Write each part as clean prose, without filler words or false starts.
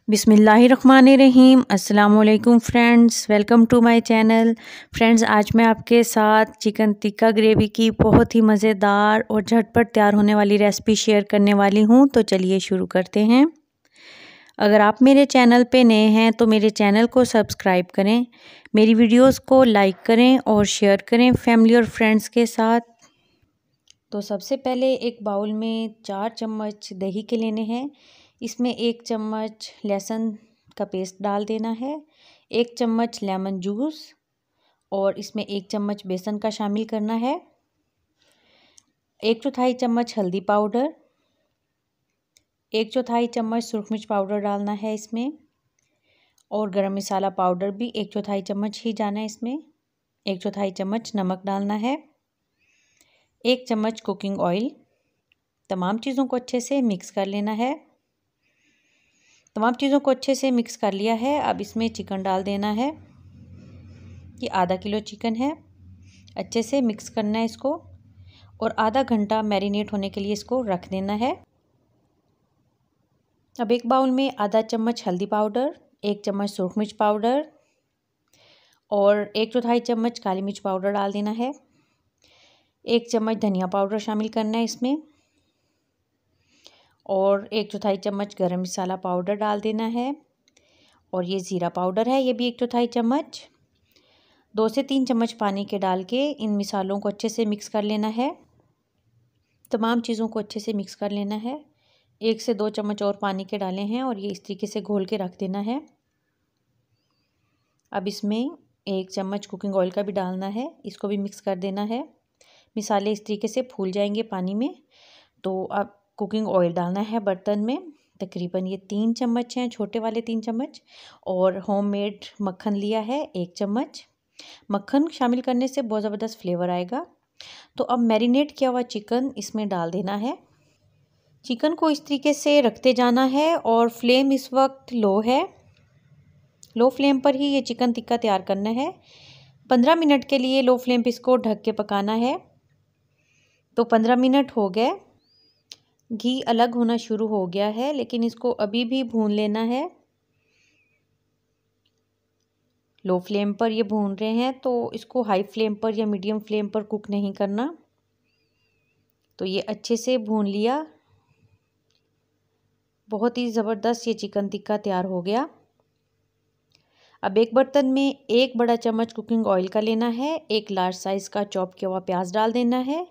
बिस्मिल्लाहिर्रहमानिर्रहीम। अस्सलामुअलैकुम friends, welcome to my channel. Friends, आज मैं आपके साथ चिकन टिक्का ग्रेवी की बहुत ही मज़ेदार और झटपट तैयार होने वाली रेसिपी शेयर करने वाली हूँ। तो चलिए शुरू करते हैं। अगर आप मेरे चैनल पे नए हैं तो मेरे चैनल को सब्सक्राइब करें, मेरी वीडियोस को लाइक करें और शेयर करें फैमिली और फ्रेंड्स के साथ। तो सबसे पहले एक बाउल में 4 चम्मच दही के लेने हैं। इसमें 1 चम्मच लहसुन का पेस्ट डाल देना है, 1 चम्मच लेमन जूस और इसमें 1 चम्मच बेसन का शामिल करना है, 1/4 चम्मच हल्दी पाउडर, 1/4 चम्मच सुरख मिर्च पाउडर डालना है इसमें और गरम मसाला पाउडर भी 1/4 चम्मच ही जाना है इसमें। 1/4 चम्मच नमक डालना है, 1 चम्मच कुकिंग ऑयल। तमाम चीज़ों को अच्छे से मिक्स कर लेना है। तमाम चीज़ों को अच्छे से मिक्स कर लिया है। अब इसमें चिकन डाल देना है। ये आधा किलो चिकन है। अच्छे से मिक्स करना है इसको और आधा घंटा मैरिनेट होने के लिए इसको रख देना है। अब एक बाउल में आधा चम्मच हल्दी पाउडर, 1 चम्मच सुरख मिर्च पाउडर और 1/4 चम्मच काली मिर्च पाउडर डाल देना है। 1 चम्मच धनिया पाउडर शामिल करना है इसमें और 1/4 चम्मच गरम मसाला पाउडर डाल देना है और ये ज़ीरा पाउडर है, ये भी 1/4 चम्मच। 2 से 3 चम्मच पानी के डाल के इन मिसालों को अच्छे से मिक्स कर लेना है। तमाम चीज़ों को अच्छे से मिक्स कर लेना है। 1 से 2 चम्मच और पानी के डाले हैं और ये इस तरीके से घोल के रख देना है। अब इसमें 1 चम्मच कुकिंग ऑयल का भी डालना है, इसको भी मिक्स कर देना है। मिसाले इस तरीके से फूल जाएंगे पानी में। तो अब कुकिंग ऑयल डालना है बर्तन में। तकरीबन ये 3 चम्मच हैं, छोटे वाले 3 चम्मच। और होममेड मक्खन लिया है 1 चम्मच। मक्खन शामिल करने से बहुत ज़बरदस्त फ्लेवर आएगा। तो अब मैरिनेट किया हुआ चिकन इसमें डाल देना है। चिकन को इस तरीके से रखते जाना है और फ्लेम इस वक्त लो है। लो फ्लेम पर ही ये चिकन टिक्का तैयार करना है। 15 मिनट के लिए लो फ्लेम पर इसको ढक के पकाना है। तो 15 मिनट हो गए। घी अलग होना शुरू हो गया है, लेकिन इसको अभी भी भून लेना है। लो फ्लेम पर ये भून रहे हैं, तो इसको हाई फ्लेम पर या मीडियम फ्लेम पर कुक नहीं करना। तो ये अच्छे से भून लिया। बहुत ही ज़बरदस्त ये चिकन टिक्का तैयार हो गया। अब एक बर्तन में 1 बड़ा चम्मच कुकिंग ऑयल का लेना है, 1 लार्ज साइज़ का चॉप किया हुआ प्याज डाल देना है।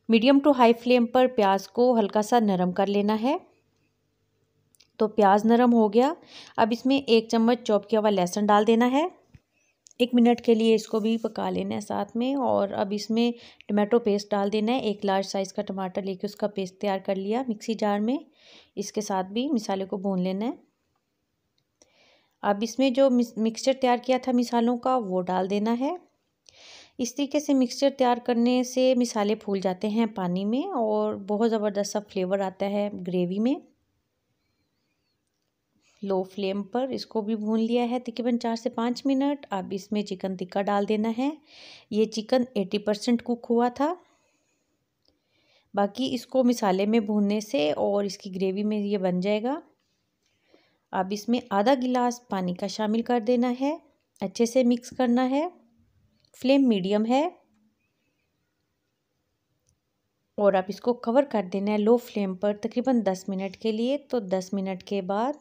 मीडियम टू हाई फ्लेम पर प्याज को हल्का सा नरम कर लेना है। तो प्याज नरम हो गया। अब इसमें 1 चम्मच चॉप किया हुआ लहसुन डाल देना है। 1 मिनट के लिए इसको भी पका लेना है साथ में। और अब इसमें टमाटो पेस्ट डाल देना है। 1 लार्ज साइज़ का टमाटर लेके उसका पेस्ट तैयार कर लिया मिक्सी जार में। इसके साथ भी मिसाले को भून लेना है। अब इसमें जो मिक्सचर तैयार किया था मिसालों का, वो डाल देना है। इस तरीके से मिक्सचर तैयार करने से मिसाले फूल जाते हैं पानी में और बहुत ज़बरदस्त सा फ्लेवर आता है ग्रेवी में। लो फ्लेम पर इसको भी भून लिया है तकरीबन 4 से 5 मिनट। अब इसमें चिकन टिक्का डाल देना है। ये चिकन 80% कुक हुआ था। बाकी इसको मिसाले में भूनने से और इसकी ग्रेवी में ये बन जाएगा। अब इसमें आधा गिलास पानी का शामिल कर देना है। अच्छे से मिक्स करना है। फ्लेम मीडियम है और अब इसको कवर कर देना है लो फ्लेम पर तकरीबन 10 मिनट के लिए। तो 10 मिनट के बाद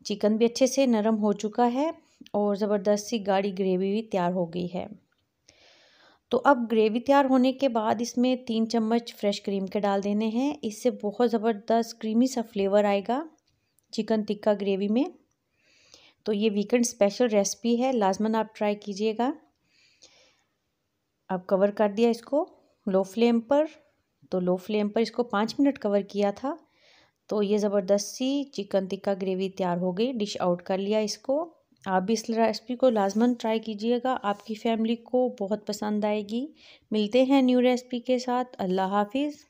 चिकन भी अच्छे से नरम हो चुका है और ज़बरदस्त सी गाढ़ी ग्रेवी भी तैयार हो गई है। तो अब ग्रेवी तैयार होने के बाद इसमें 3 चम्मच फ्रेश क्रीम के डाल देने हैं। इससे बहुत ज़बरदस्त क्रीमी सा फ्लेवर आएगा चिकन टिक्का ग्रेवी में। तो ये वीकेंड स्पेशल रेसिपी है, लाजमन आप ट्राई कीजिएगा। अब कवर कर दिया इसको लो फ्लेम पर। तो लो फ्लेम पर इसको 5 मिनट कवर किया था। तो ये ज़बरदस्त सी चिकन टिक्का ग्रेवी तैयार हो गई। डिश आउट कर लिया इसको। आप भी इस रेसिपी को लाजमन ट्राई कीजिएगा, आपकी फैमिली को बहुत पसंद आएगी। मिलते हैं न्यू रेसिपी के साथ। अल्लाह हाफिज़।